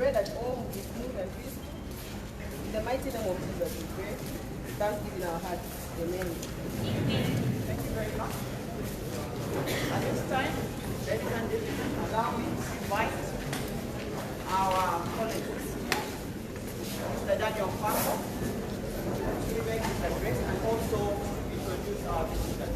pray that all will be smooth and peaceful. In the mighty name of Jesus, we pray. Thanksgiving in our hearts. Amen. Thank you very much. At this time, ladies and gentlemen, allow me to invite our colleagues, Mr. Daniel Farmer, to make his address and also introduce our visitors.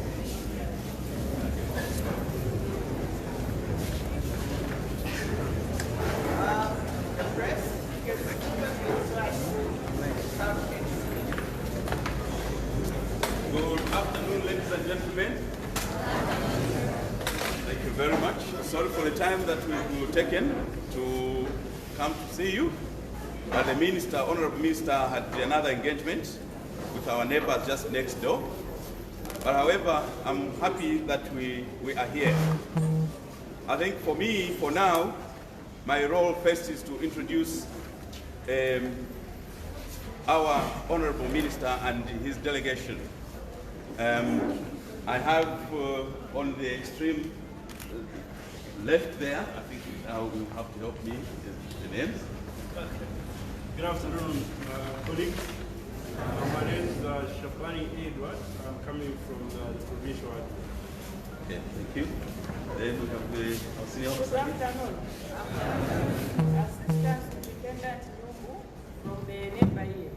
Good afternoon, ladies and gentlemen. Thank you very much. Sorry for the time that we've taken to come to see you. But the minister, honorable minister, had another engagement with our neighbors just next door. But however, I'm happy that we are here. I think for me, for now, my role first is to introduce our honorable minister and his delegation. I have on the extreme left there, I think now will have to help me with the names. Good afternoon, colleagues. My name is Shapani Edward. I'm coming from the provincial. Okay, thank you. Then we have the senior Good officer. afternoon. Assistant Superintendent Numbu from the neighbor here.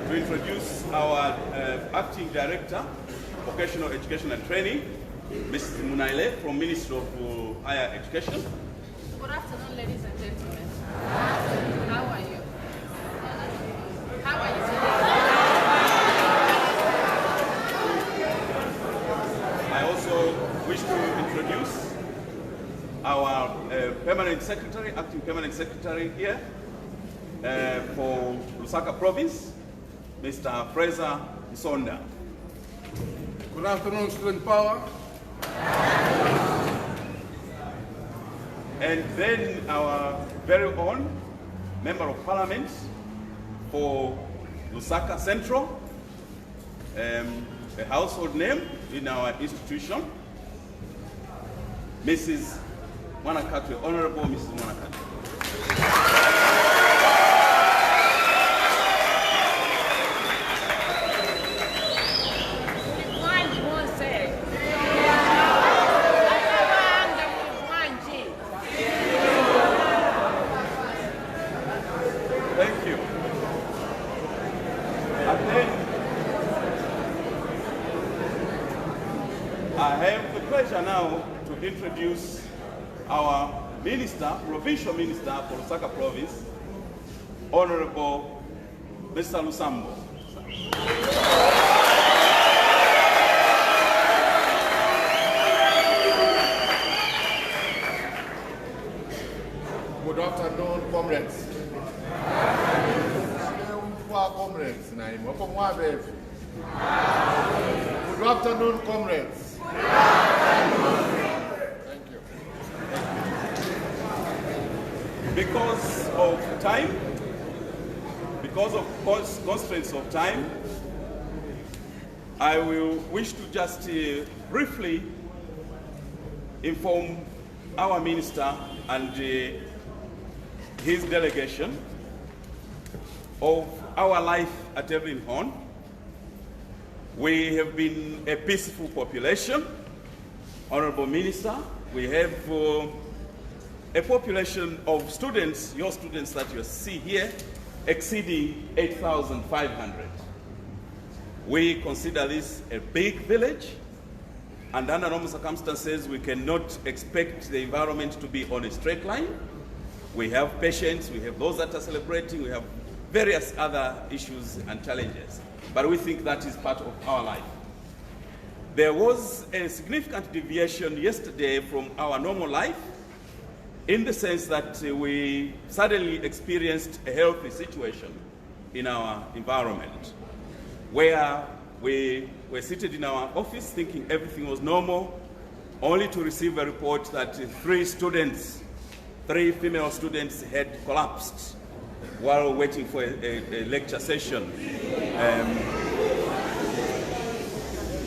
To introduce our acting director, vocational education and training, Mrs. Munaile from Ministry of Higher Education. Good afternoon, ladies and gentlemen. How are you? How are you today? I also wish to introduce our permanent secretary, acting permanent secretary here for Lusaka province, Mr. Fraser Isonda. Good afternoon, student power. And then our very own member of parliament for Lusaka Central, a household name in our institution, Mrs. Mwanakatwe, Honorable Mrs. Mwanakatwe. Thank you. And then I have the pleasure now to introduce our minister, provincial minister for Lusaka province, Honorable Mr. Lusamboto. Good afternoon, comrades. Comrades, good afternoon, comrades. Thank you. Because of time, because of constraints of time, I will wish to just briefly inform our minister and his delegation of our life at EVELYN Hone. We have been a peaceful population, Honorable Minister. We have a population of students, your students that you see here, exceeding 8,500. We consider this a big village, and under normal circumstances, we cannot expect the environment to be on a straight line. We have patients, we have those that are celebrating, we have various other issues and challenges. But we think that is part of our life. There was a significant deviation yesterday from our normal life in the sense that we suddenly experienced a healthy situation in our environment where we were seated in our office thinking everything was normal, only to receive a report that 3 students 3 female students had collapsed while waiting for a lecture session.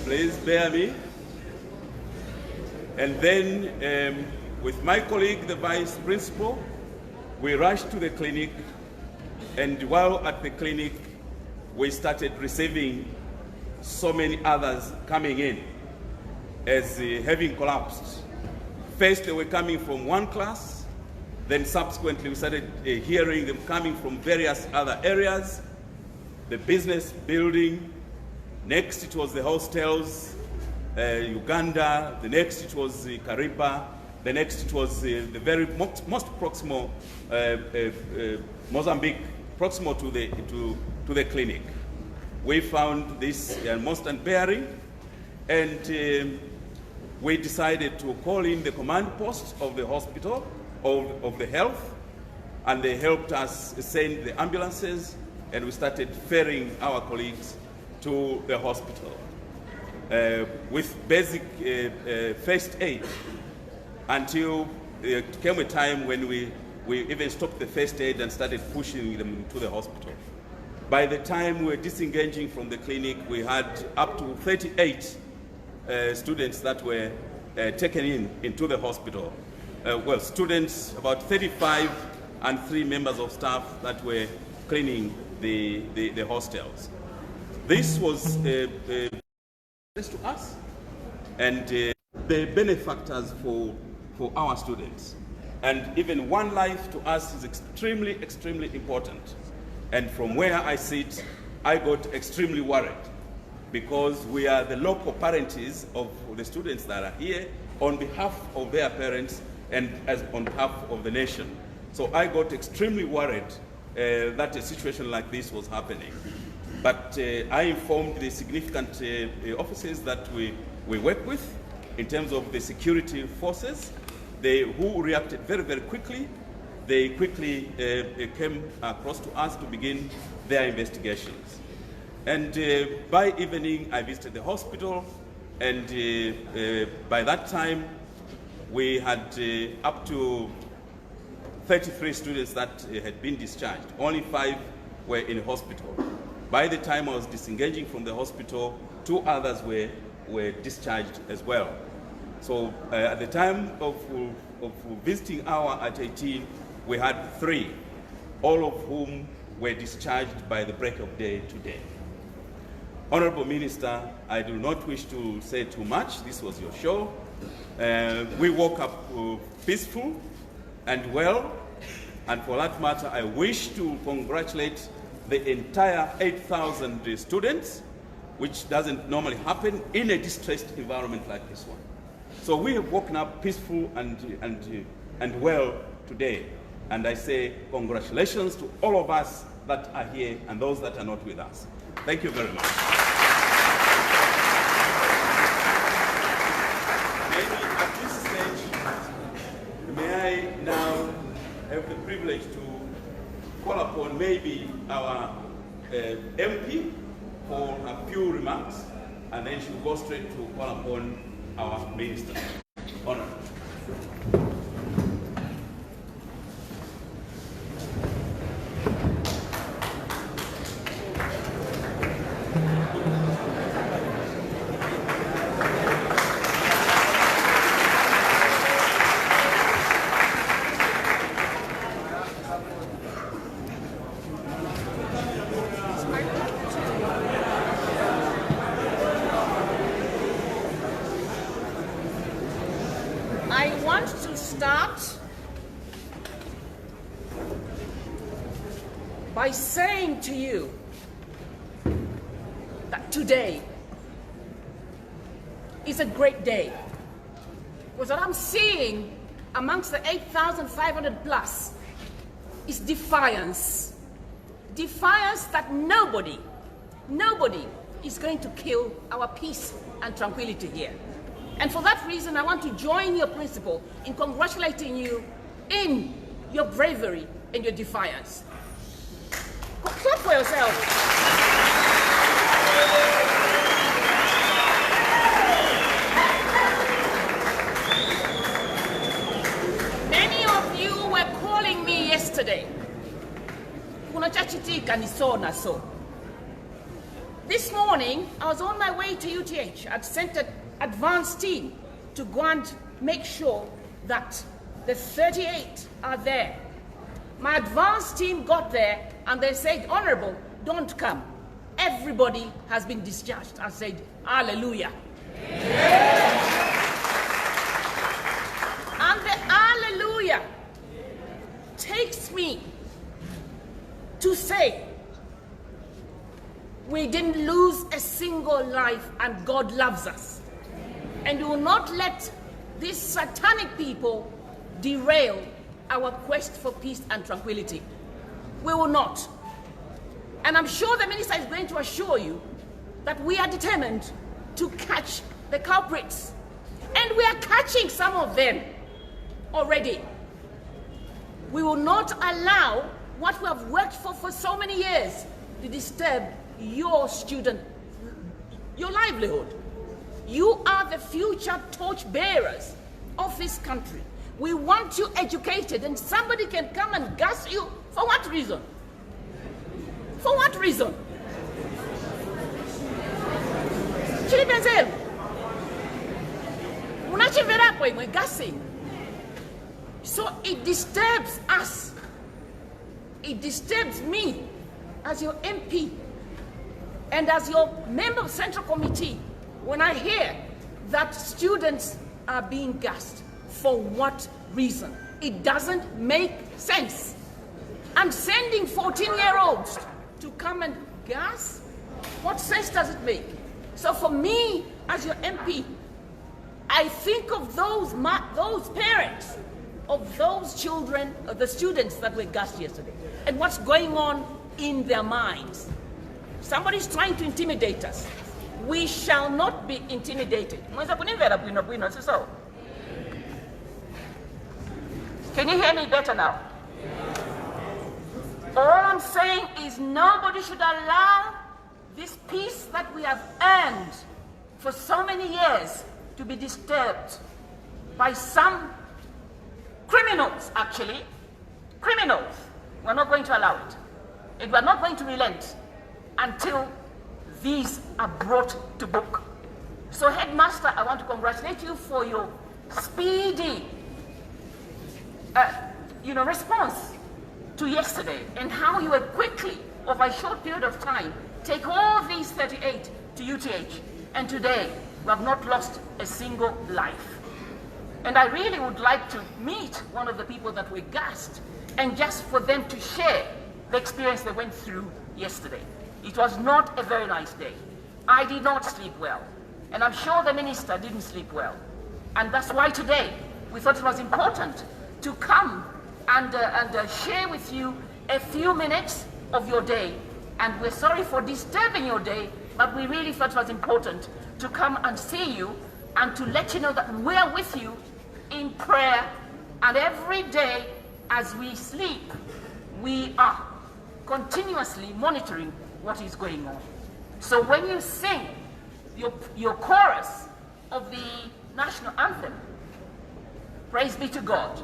Please bear me. And then with my colleague, the vice principal, we rushed to the clinic, and while at the clinic, we started receiving so many others coming in as having collapsed. First, they were coming from one class, then subsequently we started hearing them coming from various other areas, the business building, next it was the hostels, Uganda, the next it was Kariba, the next it was the very most proximal Mozambique, proximal to the clinic. We found this most unbearing, and we decided to call in the command post of the hospital, of the health, and they helped us send the ambulances, and we started ferrying our colleagues to the hospital with basic first aid until there came a time when we even stopped the first aid and started pushing them to the hospital. By the time we were disengaging from the clinic, we had up to 38 students that were taken into the hospital. Well, students, about 35, and 3 members of staff that were cleaning the hostels. This was to us, and the benefactors for our students. And even one life to us is extremely, extremely important. And from where I sit, I got extremely worried, because we are the local parents of the students that are here on behalf of their parents and as on behalf of the nation. So I got extremely worried that a situation like this was happening. But I informed the significant officers that we work with in terms of the security forces, who reacted very, very quickly. They quickly came across to us to begin their investigations. And by evening, I visited the hospital, and by that time, we had up to 33 students that had been discharged. Only 5 were in hospital. By the time I was disengaging from the hospital, 2 others were discharged as well. So at the time of visiting our at 18, we had 3, all of whom were discharged by the break of day today. Honorable Minister, I do not wish to say too much. This was your show. We woke up peaceful and well, and for that matter, I wish to congratulate the entire 8,000 students, which doesn't normally happen in a distressed environment like this one. So we have woken up peaceful and well today. And I say congratulations to all of us that are here and those that are not with us. Thank you very much. Maybe at this stage, may I now have the privilege to call upon maybe our MP for a few remarks, and then she'll go straight to call upon our minister. Honor. I want to start by saying to you that today is a great day. Because what I'm seeing amongst the 8,500 plus is defiance. Defiance that nobody is going to kill our peace and tranquility here. And for that reason, I want to join your principal in congratulating you in your bravery and your defiance. Clap for yourself. Many of you were yesterday. Kuna chachitika ni so na so. This morning, I was on my way to UTH. I'd sent an advance team to go and make sure that the 38 are there. My advance team got there and they said, Honorable, don't come. Everybody has been discharged. I said, Hallelujah. And the Hallelujah takes me to say, we didn't lose a single life and God loves us. And we will not let these satanic people derail our quest for peace and tranquility. We will not. And I'm sure the minister is going to assure you that we are determined to catch the culprits. And we are catching some of them already. We will not allow what we have worked for so many years to disturb your student, your livelihood. You are the future torch bearers of this country. We want you educated, and somebody can come and gas you for what reason? For what reason? Chilipenzel. Unachiverapo imwe gassing. So it disturbs us. It disturbs me as your MP and as your member of Central Committee when I hear that students are being gassed. For what reason? It doesn't make sense. And sending 14-year-olds to come and gas, what sense does it make? So for me, as your MP, I think of those parents of those children, of the students that were gassed yesterday, and what's going on in their minds. Somebody's trying to intimidate us. We shall not be intimidated. Can you hear me better now? All I'm saying is nobody should allow this peace that we have earned for so many years to be disturbed by some criminals, actually. Criminals. We're not going to allow it. And we're not going to relent until these are brought to book. So, Headmaster, I want to congratulate you for your speedy response to yesterday, and how you were quickly, over a short period of time, take all these 38 to UTH. And today, we have not lost a single life. And I really would like to meet one of the people that were gassed, and just for them to share the experience they went through yesterday. It was not a very nice day. I did not sleep well. And I'm sure the minister didn't sleep well. And that's why today we thought it was important to come and share with you a few minutes of your day. And we're sorry for disturbing your day, but we really thought it was important to come and see you and to let you know that we're with you in prayer. And every day as we sleep, we are continuously monitoring what is going on. So when you sing your chorus of the national anthem, praise be to God,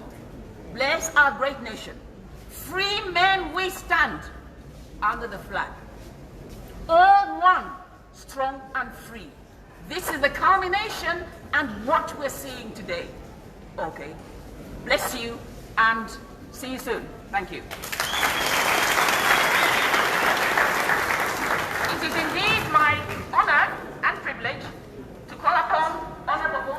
bless our great nation, free men we stand under the flag, all one, strong and free. This is the culmination and what we're seeing today. Okay, bless you and see you soon. Thank you. It is indeed my honor and privilege to call upon Honorable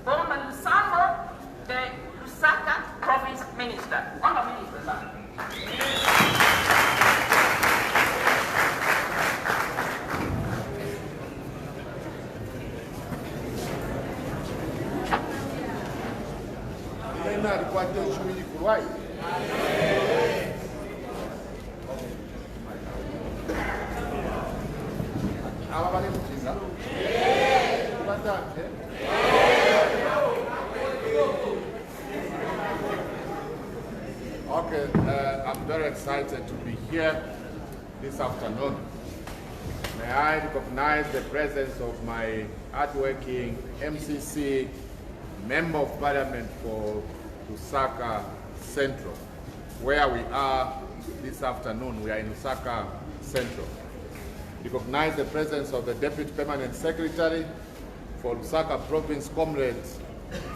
Bowman Lusamboto, the Lusaka Province Minister. Honorable Minister, sir. Okay, I'm very excited to be here this afternoon. May I recognize the presence of my hardworking MCC Member of Parliament for Lusaka Central, where we are this afternoon. We are in Lusaka Central. Recognize the presence of the Deputy Permanent Secretary for Lusaka Province, Comrade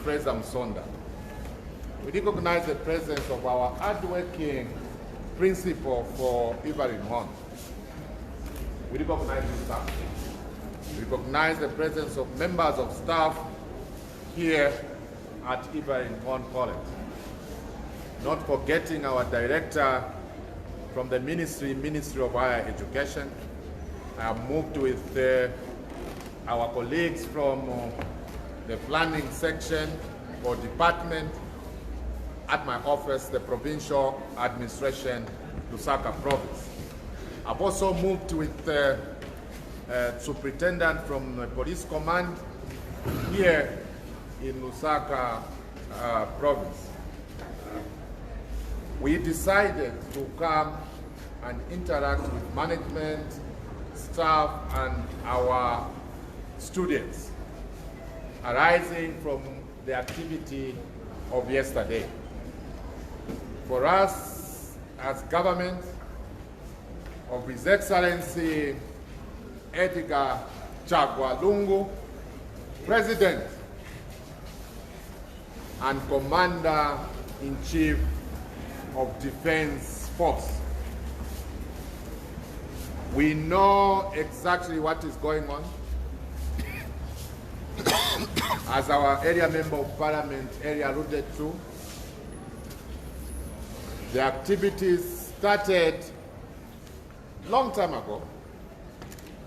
Fraser Msonda. We recognize the presence of our hardworking principal for EVELYN Hone. We recognize his staff. We recognize the presence of members of staff here at EVELYN Hone College. Not forgetting our director from the Ministry of Higher Education. I have moved with our colleagues from the planning section or department at my office, the Provincial Administration, Lusaka Province. I've also moved with the Superintendent from the Police Command here in Lusaka Province. We decided to come and interact with management, staff, and our students arising from the activity of yesterday. For us as government of His Excellency Edgar Chagwa Lungu, President and Commander-in-Chief of Defense Force, we know exactly what is going on. As our area member of parliament area alluded to, the activities started long time ago,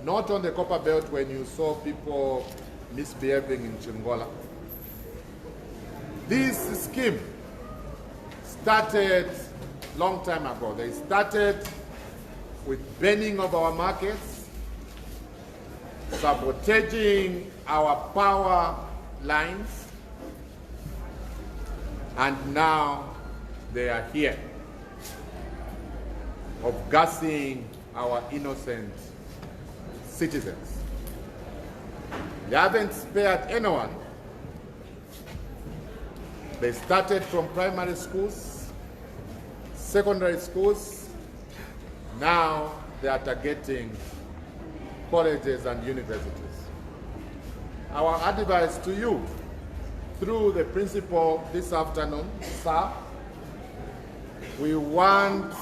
not on the Copper Belt when you saw people misbehaving in Chingola. This scheme started long time ago. They started with burning of our markets, sabotaging our power lines, and now they are here, of gassing our innocent citizens. They haven't spared anyone. They started from primary schools, secondary schools. Now they are targeting colleges and universities. Our advice to you, through the principal this afternoon, sir, we want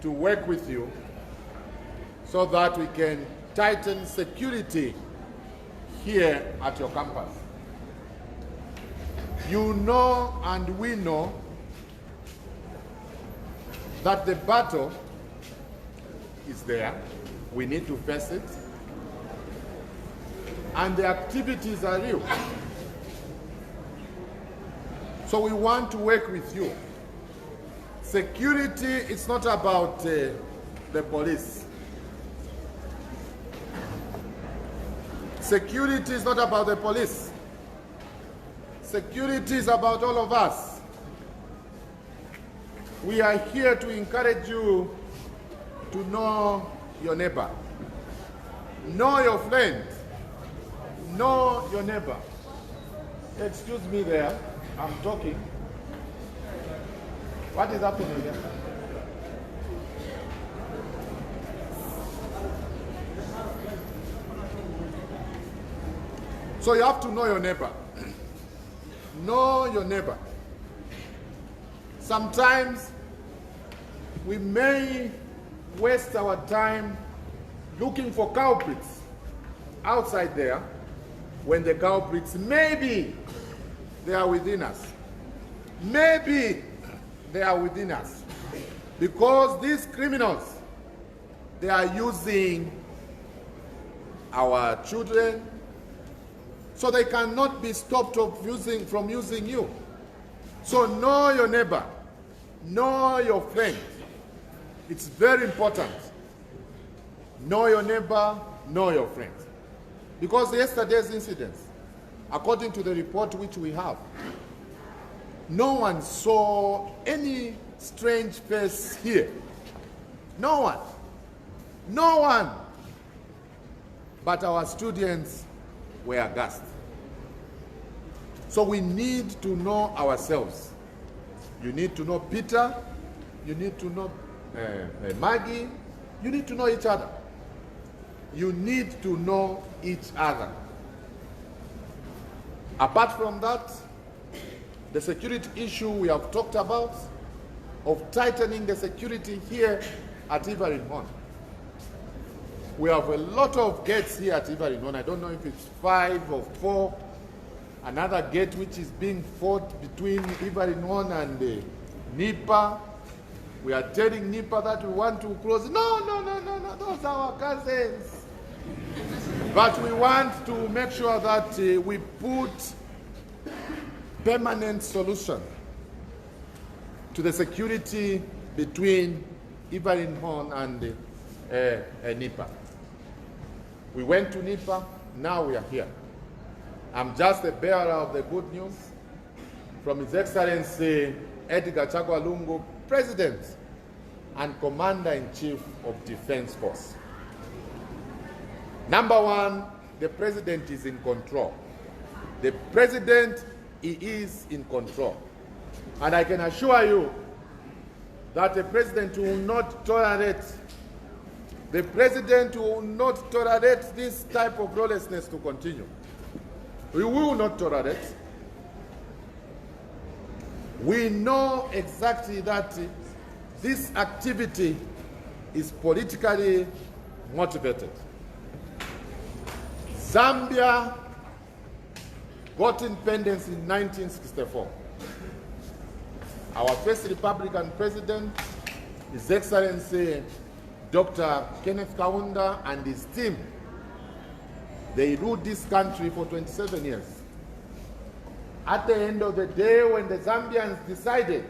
to work with you so that we can tighten security here at your campus. You know and we know that the battle is there. We need to face it. And the activities are real. So we want to work with you. Security is not about the police. Security is not about the police. Security is about all of us. We are here to encourage you to know your neighbor. Know your friend. Know your neighbor. Excuse me there, I'm talking. What is happening here? So you have to know your neighbor. Know your neighbor. Sometimes we may waste our time looking for culprits outside there when the culprits maybe they are within us. Maybe they are within us. Because these criminals, they are using our children, so they cannot be stopped from using you. So know your neighbor, know your friend. It's very important. Know your neighbor, know your friend. Because yesterday's incidents, according to the report which we have, no one saw any strange face here. No one. No one. But our students were aghast. So we need to know ourselves. You need to know Peter. You need to know Maggie. You need to know each other. You need to know each other. Apart from that, the security issue we have talked about, of tightening the security here at EVELYN Hone. We have a lot of gates here at EVELYN Hone. I don't know if it's 5 or 4. Another gate which is being fought between EVELYN Hone and NIPA. We are telling NIPA that we want to close. No, those are our cousins. But we want to make sure that we put permanent solution to the security between EVELYN Hone and NIPA. We went to NIPA, now we are here. I'm just the bearer of the good news from His Excellency Edgar Chagwa Lungu, President and Commander-in-Chief of Defense Force. Number one, the President is in control. The President, he is in control. And I can assure you that the President will not tolerate this type of lawlessness to continue. We will not tolerate. We know exactly that this activity is politically motivated. Zambia got independence in 1964. Our first Republican president, His Excellency Dr. Kenneth Kaunda and his team, they ruled this country for 27 years. At the end of the day, when the Zambians decided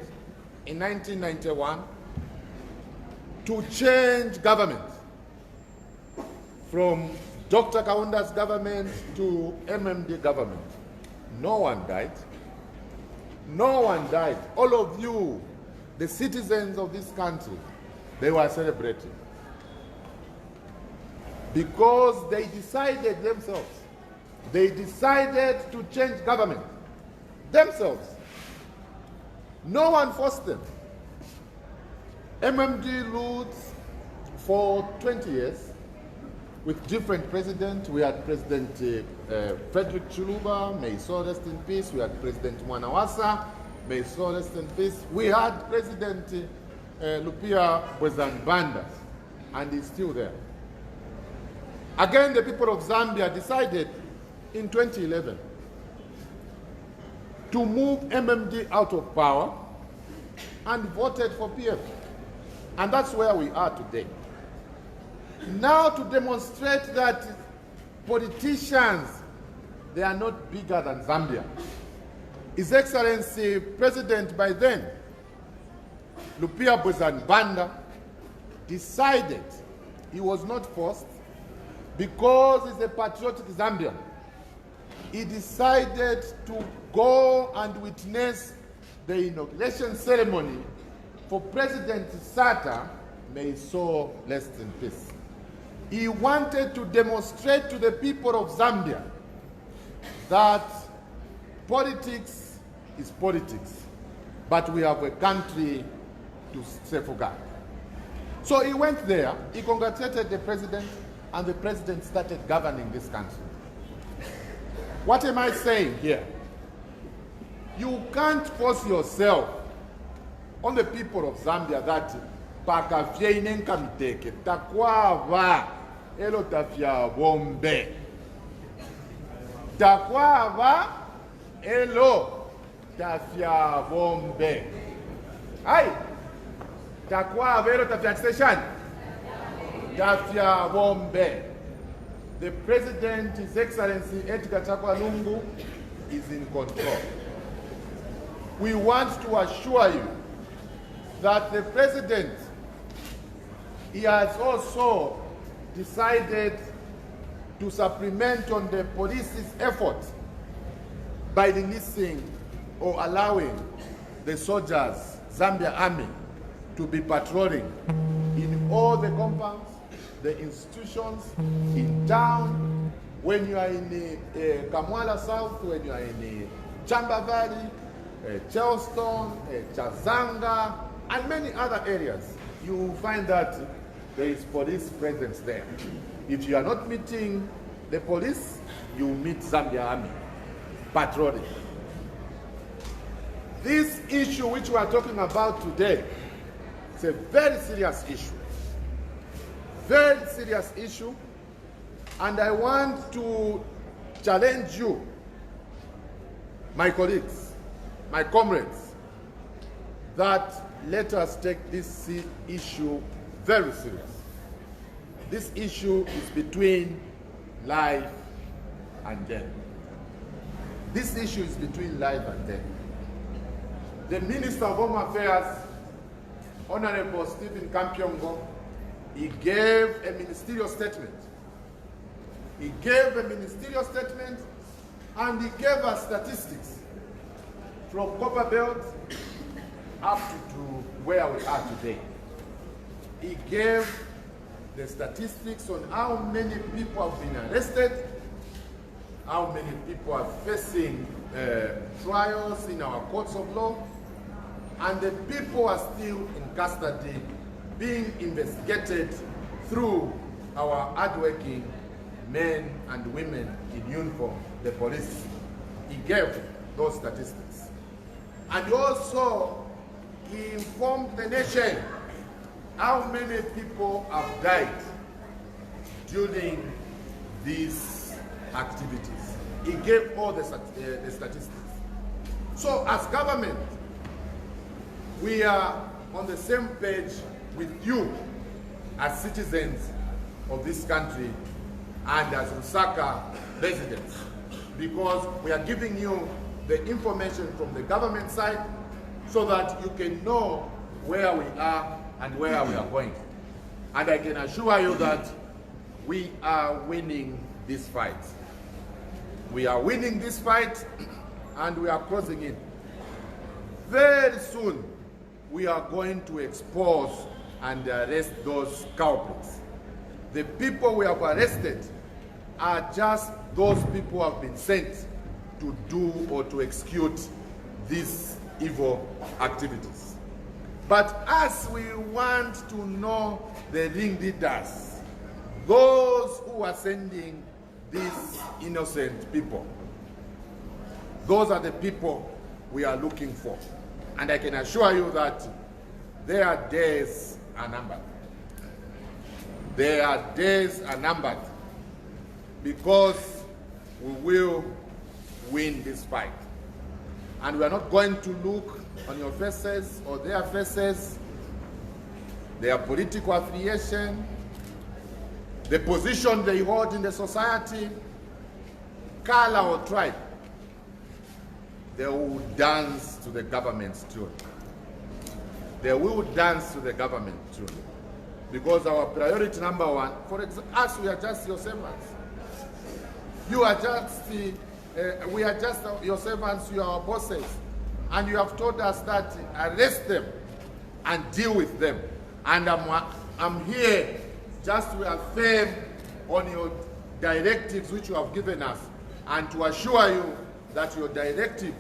in 1991 to change government from Dr. Kaunda's government to MMD government, no one died. No one died. All of you, the citizens of this country, they were celebrating. Because they decided themselves. They decided to change government themselves. No one forced them. MMD ruled for 20 years with different presidents. We had President Frederick Chiluba, may he so rest in peace. We had President Mwanawasa, may he so rest in peace. We had President Lupia Bwezanbanda, and he's still there. Again, the people of Zambia decided in 2011 to move MMD out of power and voted for PF. And that's where we are today. Now to demonstrate that politicians, they are not bigger than Zambia. His Excellency President by then, Lupia Bwezanbanda, decided, he was not forced, because he's a patriotic Zambian, he decided to go and witness the inauguration ceremony for President Sata, may he so rest in peace. He wanted to demonstrate to the people of Zambia that politics is politics, but we have a country to safeguard. So he went there, he congratulated the president, and the president started governing this country. What am I saying here? You can't force yourself on the people of Zambia that pakafye inenka miteke takwava elo tafya bombe takwava elo tafya bombe ai takwava elo tafya station tafya bombe. The President, His Excellency Edgar Chagwa Lungu, is in control. We want to assure you that the President, he has also decided to supplement on the police's effort by releasing or allowing the soldiers, Zambia Army, to be patrolling in all the compounds, the institutions, in town, when you are in Kamwala South, when you are in Chamba Valley, Charleston, Chazanga, and many other areas, you will find that there is police presence there. If you are not meeting the police, you meet Zambia Army patrolling. This issue which we are talking about today is a very serious issue. Very serious issue. And I want to challenge you, my colleagues, my comrades, that let us take this issue very serious. This issue is between life and death. This issue is between life and death. The Minister of Home Affairs, Honorable Stephen Kampyongo, he gave a ministerial statement. He gave a ministerial statement and he gave us statistics from Copperbelt up to where we are today. He gave the statistics on how many people have been arrested, how many people are facing trials in our courts of law, and the people are still in custody being investigated through our hardworking men and women in uniform, the police. He gave those statistics. And also, he informed the nation how many people have died during these activities. He gave all the statistics. So as government, we are on the same page with you as citizens of this country and as Lusaka residents, because we are giving you the information from the government side so that you can know where we are and where we are going. And I can assure you that we are winning this fight. We are winning this fight and we are closing in. Very soon, we are going to expose and arrest those culprits. The people we have arrested are just those people who have been sent to do or to execute these evil activities. But as we want to know the ringleaders, those who are sending these innocent people, those are the people we are looking for. And I can assure you that their days are numbered. Their days are numbered, because we will win this fight. And we are not going to look on your faces or their faces, their political affiliation, the position they hold in the society, color or tribe. They will dance to the government's tune. They will dance to the government tune. Because our priority number one, for us, we are just your servants. You are just we are just your servants, you are our bosses. And you have told us that arrest them and deal with them. And I'm here just to affirm on your directives which you have given us, and to assure you that your directive,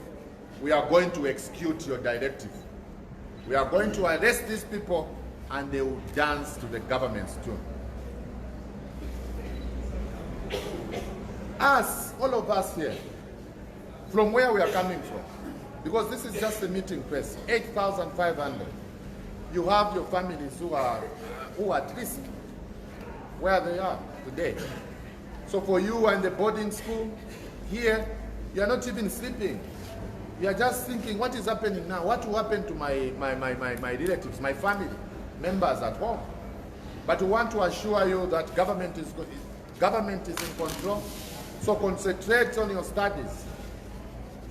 we are going to execute your directive. We are going to arrest these people and they will dance to the government's tune. Us, all of us here, from where we are coming from, because this is just a meeting place, 8,500. You have your families who are at risk where they are today. So for you and the boarding school here, you are not even sleeping. You are just thinking, what is happening now? What will happen to my relatives, my family members at home? But we want to assure you that government is in control. So concentrate on your studies.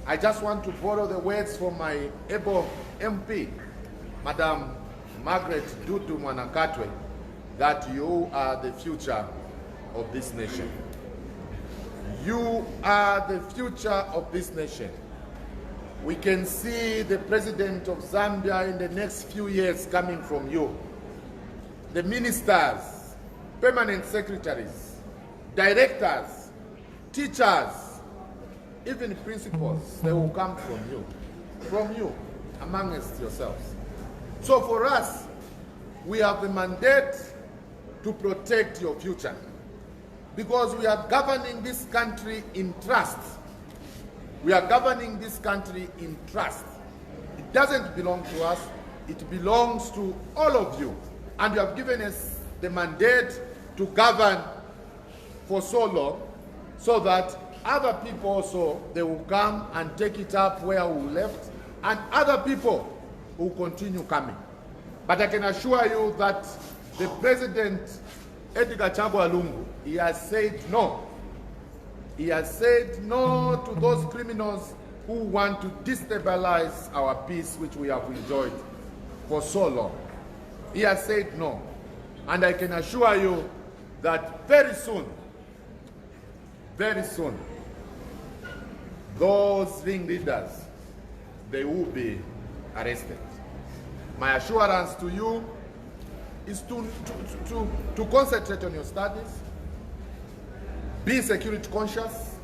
I just want to borrow the words from my able MP, Madam Margaret Dudu Mwanakatwe, that you are the future of this nation. You are the future of this nation. We can see the president of Zambia in the next few years coming from you. The ministers, permanent secretaries, directors, teachers, even principals, they will come from you. from you, amongst yourselves. So for us, we have the mandate to protect your future, because we are governing this country in trust. We are governing this country in trust. It doesn't belong to us, it belongs to all of you. And you have given us the mandate to govern for so long, so that other people also, they will come and take it up where we left, and other people will continue coming. But I can assure you that the President, Edgar Chagwa Lungu, he has said no. He has said no to those criminals who want to destabilize our peace, which we have enjoyed for so long. He has said no. And I can assure you that very soon, those ringleaders, they will be arrested. My assurance to you is to concentrate on your studies, be security conscious.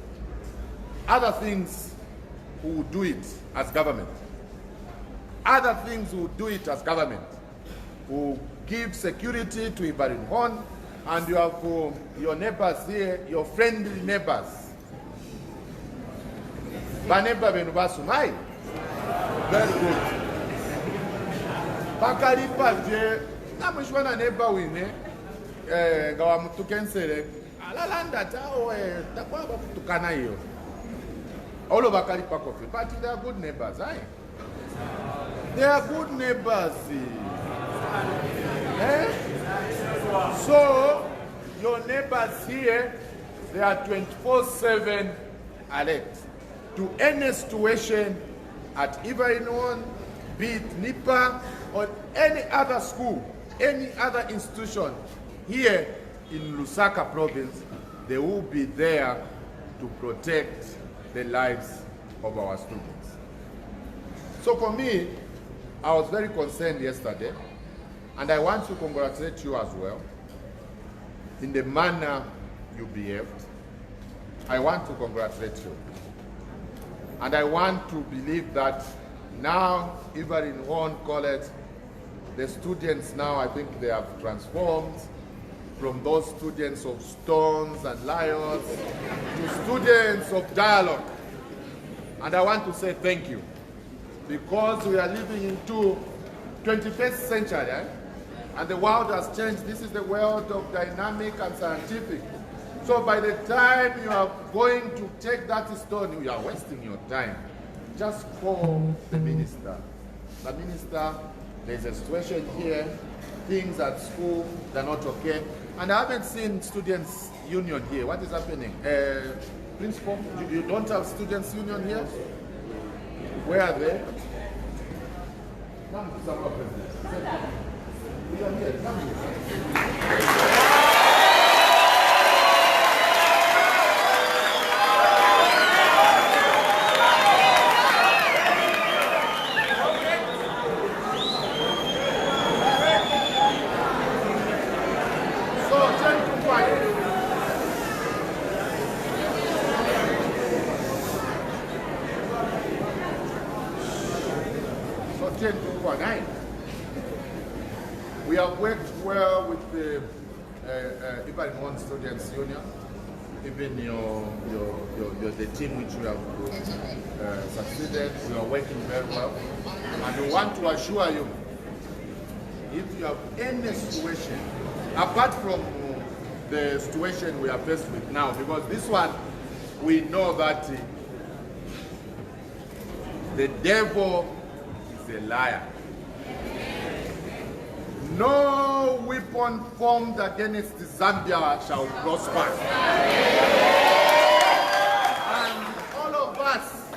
Other things, we will do it as government. Other things, we will do it as government. We will give security to EVELYN Hone, and you have your neighbors here, your friendly neighbors. Baneba benubasumai. Very good. Bakalipa je na mshwana neighbor wine ngawa mutukensere alalanda tawe takwa bakutukana hiyo. All of bakalipa coffee, but they are good neighbors, right? They are good neighbors. So, your neighbors here, they are 24/7 alert to any situation at EVELYN Hone, be it NIPA, or any other school, any other institution here in Lusaka province. They will be there to protect the lives of our students. So for me, I was very concerned yesterday, and I want to congratulate you as well in the manner you behaved. I want to congratulate you. And I want to believe that now, EVELYN Hone College, the students now, I think they have transformed from those students of stones and lions to students of dialogue. And I want to say thank you, because we are living into 21st century, and the world has changed. This is the world of dynamic and scientific. So by the time you are going to take that stone, you are wasting your time. Just call the minister. The minister, there's a situation here, things at school, they're not okay. And I haven't seen students' union here. What is happening? Principal, you don't have students' union here? Where are they? Come to some of them. We are here. Come here. We have worked well with the EVELYN Hone Students Union, even the team which we have succeeded. We are working very well, and we want to assure you, if you have any situation, apart from the situation we are faced with now, because this one, we know that the devil is a liar. No weapon formed against Zambia shall prosper. And all of us,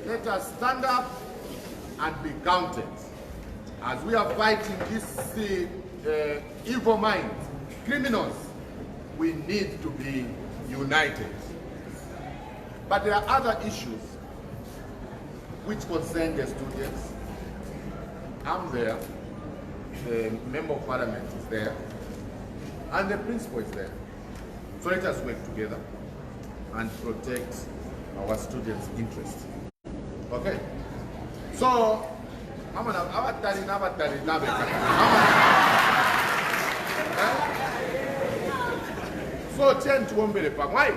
let us stand up and be counted. As we are fighting this evil mind, criminals, we need to be united. But there are other issues which concern the students. I'm there. The member of parliament is there, and the principal is there. So let us work together and protect our students' interests. Okay? So, I'm abatali nabeka. So, change to one better. Why?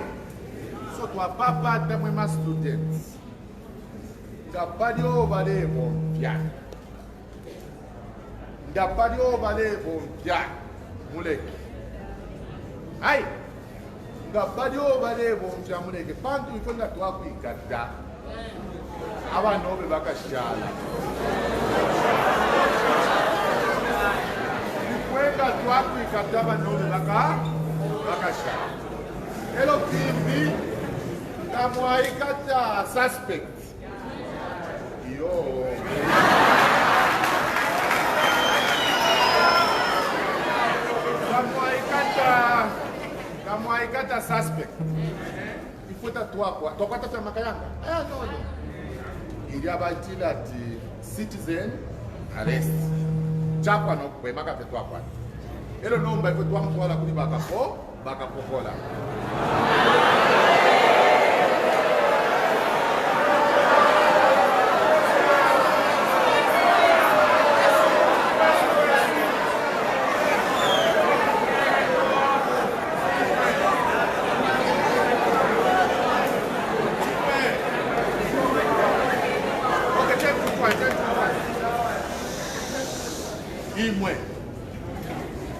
So, to a papa, my students. The body over there, yeah. The body over there, yeah. Mulek. Aye. The body over there, yeah, Mulek. Pantu, you can't talk with that. Aba no be bakashala. Ikwenda twaku ikataba no be bakashala. Hello TV. Kamwaikata suspect. Yo. Kamwaikata suspect. Ifuta twaku. Tokata twa makayanga. No. Iliabatila ti citizen arrest. Chapa no kwe makafe twaku. Elo nomba ifu twamkola kuli bakapokola.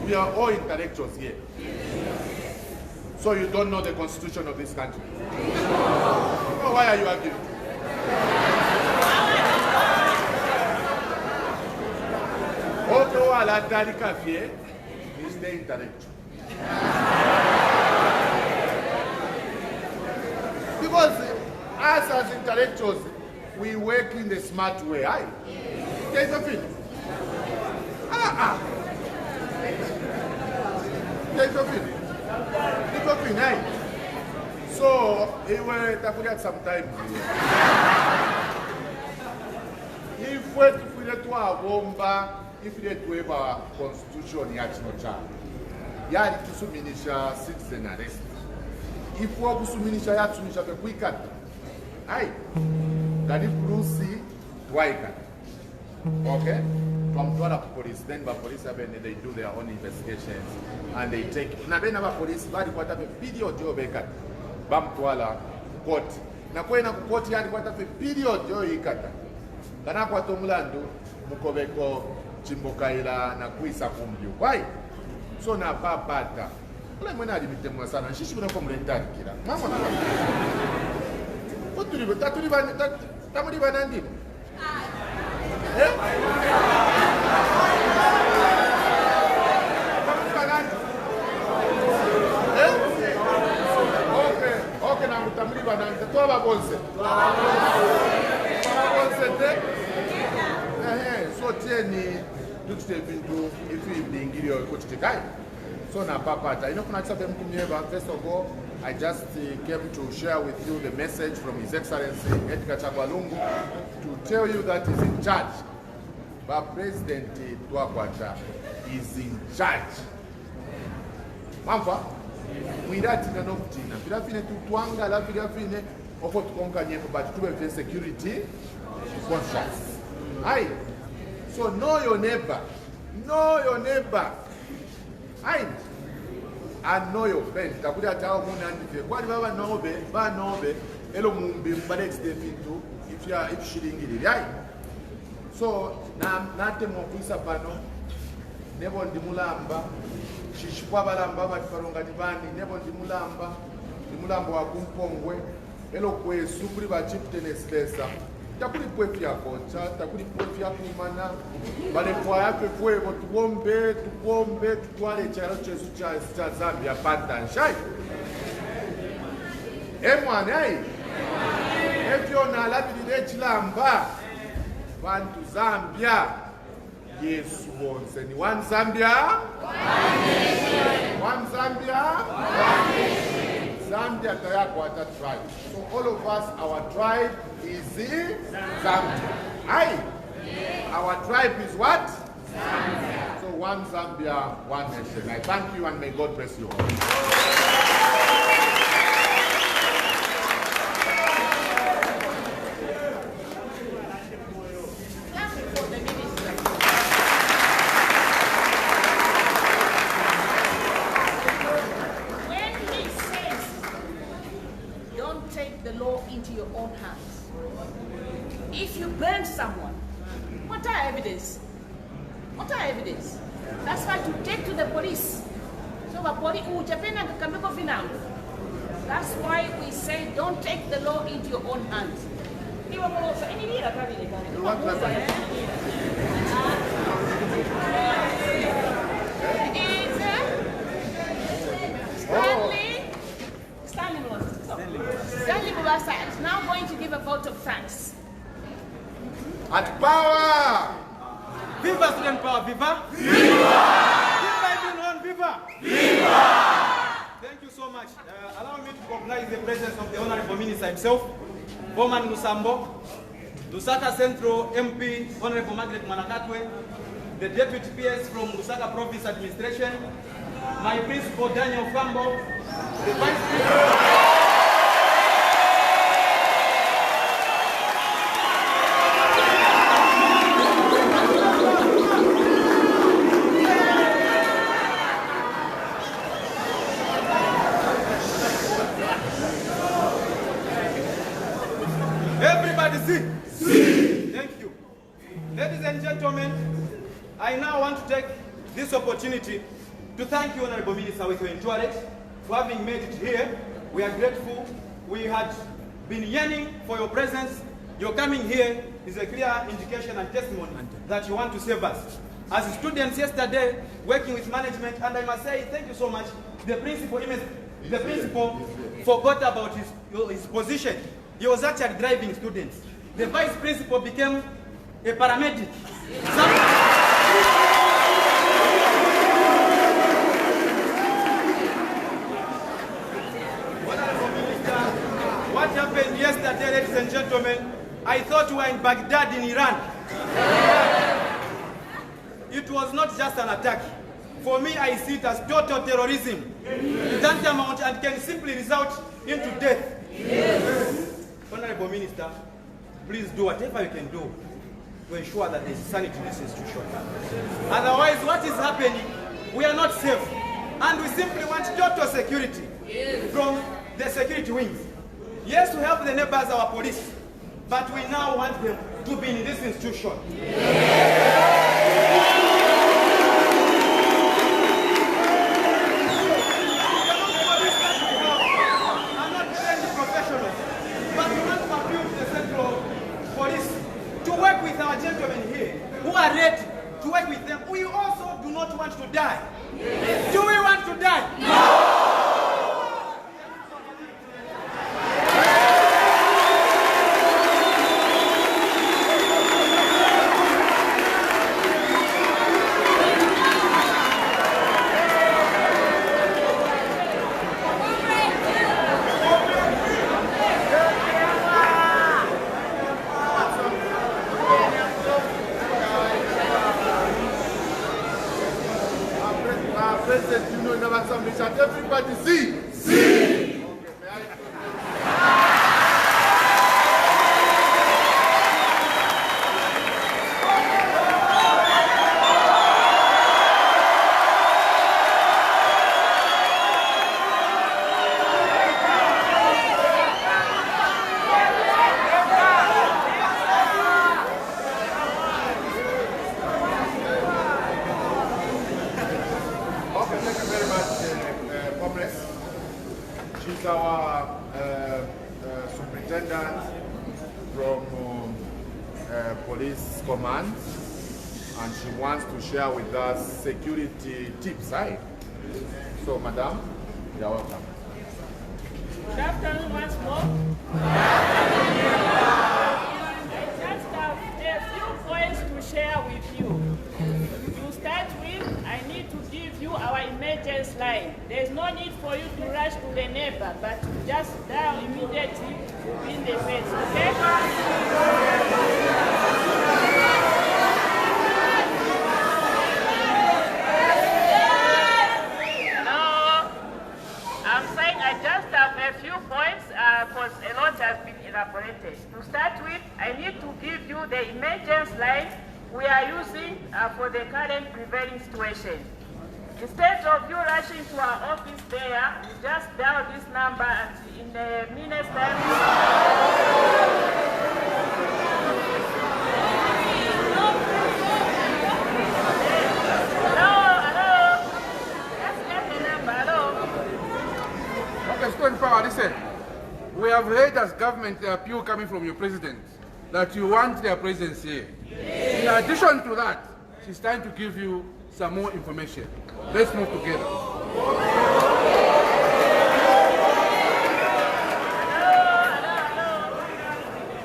We are all intellectuals here. So you don't know the constitution of this country. Oh, why are you arguing? Although Allah Dalika here is the intellectual. Because us as intellectuals, we work in the smart way. Aye. There's a thing. There's a thing. So, he will take some time. If we to a bomba, if we to a constitution, yari kusuminisha citizen arrest. If we kusuminisha yatsumisha pe quicker. Aye. Gani prusi twaika. Okay? From police, then the police they do their own investigations and they take. Na bena ba police bali kwata pe video jo beka. Bamtwala court. Na kwena ku court yali kwata pe video jo ikata. Kana kwa tomulando mukobeko chimbokaila na kuisa kumbyo. Why? So na babata. Kule mwena alibitemwa sana. Shishi kuna kwa mlentari kila. Mama na. Oturi taturi bana tamuri bana ndi. Okay, na mutamuri bananze toba bonse. So tieni tutute bintu ifi bingiro kochitekai. So na papata ino kuna tsabe mkumyeba. First of all, I just came to share with you the message from His Excellency Edgar Chagwalungu to tell you that he's in charge. But President Twakwata is in charge. Mamfa, mwirati na noktina. Filafine tutwanga la filafine ofo tukonga nyeko but tuwe security conscious. Aye. So know your neighbor. Know your neighbor. Aye. And know your friend. Takuja tao muna ndife. Kwa baba nobe, elo mumbi mbale extend into if shilingiri. Aye. So nate mokuisa pano nebo ndimulamba shishikwa balamba batifaronga dibani nebo ndimulamba wa kumpongwe elo kwesu kuri ba chief tennis pesa takuri pwefi yakocha takuri pwefi yakumana bale kwa yake kwebo tugombe tutwale charo chesu cha Zambia pantanshai emwana ai efyo na labirire chilamba Bantu Zambia, Yesu bonse ni one Zambia, one Zambia, Zambia Tayakwata tribe. So all of us, our tribe is in Zambia. Aye. Our tribe is what? Zambia. So one Zambia, one nation. I thank you and may God bless you all. What are evidence? That's why to take to the police. So that's why we say don't take the law into your own hands. Stanley Mubatsa is now going to give a vote of thanks. At power! Viva student power, viva! Viva! Viva EVELYN Hone, viva! Viva! Thank you so much. Allow me to recognize the presence of the Honorable Minister himself, Bowman Lusamboto, Lusaka Central MP, Honorable Margaret Manakatwe, the Deputy PS from Lusaka Province Administration, my Principal Daniel Fambo, the Vice Principal. Everybody see? Thank you. Ladies and gentlemen, I now want to take this opportunity to thank you, Honorable Minister, with your entourage for having made it here. We are grateful. We had been yearning for your presence. Your coming here is a clear indication and testimony that you want to save us. As students yesterday, working with management, and I must say thank you so much. The principal forgot about his position. He was actually driving students. The vice principal became a paramedic. What happened yesterday, ladies and gentlemen, I thought we were in Baghdad in Iran. It was not just an attack. For me, I see it as total terrorism. Tantamount and can simply result into death. Honorable Minister, please do whatever you can do to ensure that there is sanity in this institution. Otherwise, what is happening, we are not safe. And we simply want total security from the security wings. Yes, we help the neighbors, our police, but we now want them to be in this institution. With our gentlemen here who are ready to work with them, we also do not want to die. Do we want to die? No! President, you know, never something shall everybody see. See! She's our superintendent from police command, and she wants to share with us security tips, right? So, madam, you're welcome. Good afternoon once more. I just have a few points to share with you. To start with, I need to give you our emergency line. There's no need for you to rush to the neighbor, but just dial immediately in the face, okay? Now, I'm saying I just have a few points because a lot has been elaborated. To start with, I need to give you the emergency line we are using for the current prevailing situation. Instead of you rushing to our office there, you just dial this number and in a minute's time. listen, we have heard as government the appeal coming from your president that you want their presence here. In addition to that, she's trying to give you some more information. Let's move together.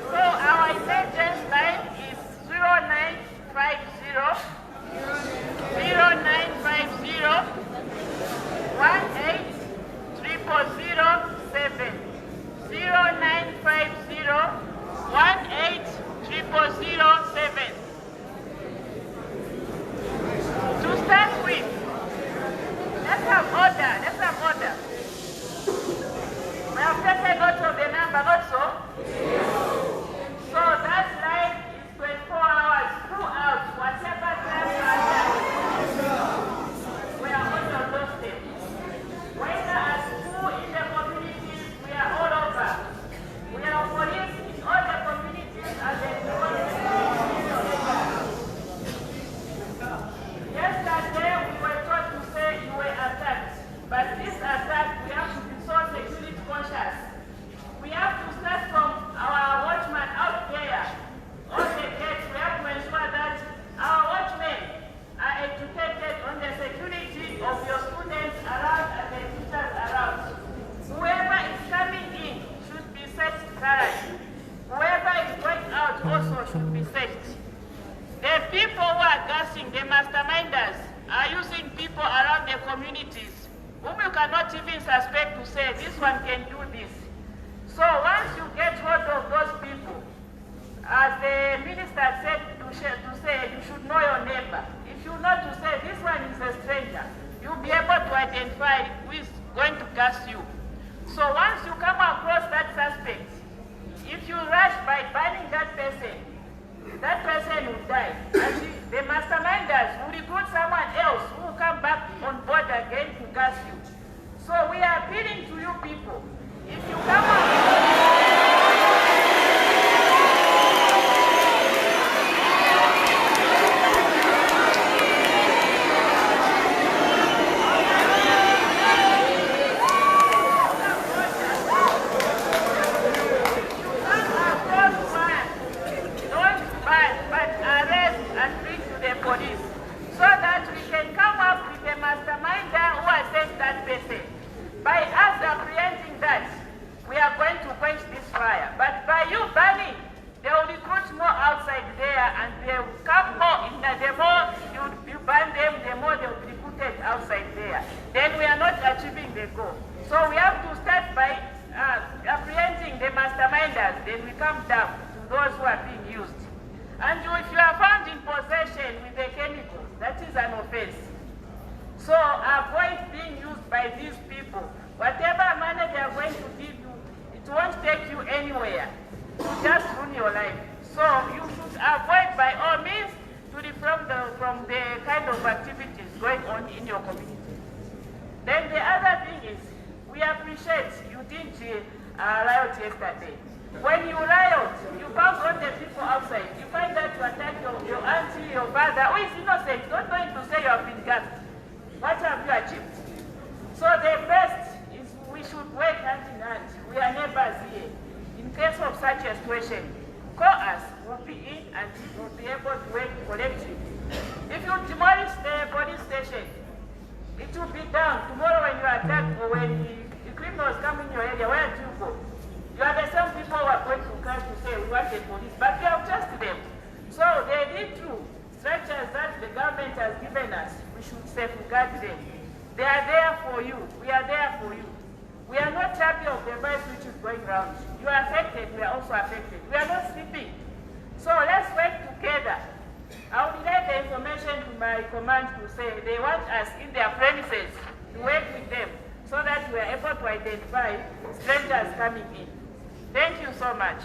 So our emergency line is 0950 18007. 0950 To start with, let's have order. We have taken note of the number also. So that line is 24 hours throughout, whatever time you are there. We are all on those steps. Whether at school, in the communities, we are all over. We are police in all the communities and the Yesterday, we were told to say you were attacked. But this attack, we have to be so security conscious. We have to start from our watchmen out there. On the gates, we have to ensure that our watchmen are educated on the security of your students around and the teachers around. Whoever is coming in should be searched thoroughly. Whoever is going out also should be searched. The people who are gassing, the masterminders, are using people around the communities whom you cannot even suspect to say, this one can do this. So once you get hold of those people, as the minister said to say, you should know your neighbor. If you know to say, this one is a stranger, you'll be able to identify who is going to gas you. So once you come across that suspect, if you rush by banning that person will die. And the masterminders will recruit someone else who will come back on board again to gas you. So we are appealing to you people. If you come by us apprehending that, we are going to quench this fire. But by you banning, they will recruit more outside there and they will come more in the more you ban them, the more they will be recruited outside there. Then we are not achieving the goal. So we have to start by apprehending the masterminders, then we come down to those who are being used. And if you are found in possession with the chemicals, that is an offense. So avoid being used by these people. Whatever money they are going to give you, it won't take you anywhere. To just ruin your life. So you should avoid by all means to refrain from the kind of activities going on in your community. Then the other thing is, we appreciate you did riot yesterday. When you riot, you bounce on the people outside. You find that you attack your auntie, your father, who is innocent, not going to say you have been gassed. What have you achieved? So the best is we should work hand in hand. We are neighbors here. In case of such a situation, call us. We'll be in and we'll be able to work collectively. If you demolish the police station, it will be down. Tomorrow when you attack or when the criminals come in your area, where do you go? You are the same people who are going to come to say we want the police, but you have trusted them. So they need to structures that the government has given us, we should safeguard them. They are there for you. We are there for you. We are not happy of the virus which is going around. You are affected, we are also affected. We are not sleeping. So let's work together. I will relay the information to my command to say they want us in their premises to work with them so that we are able to identify strangers coming in. Thank you so much.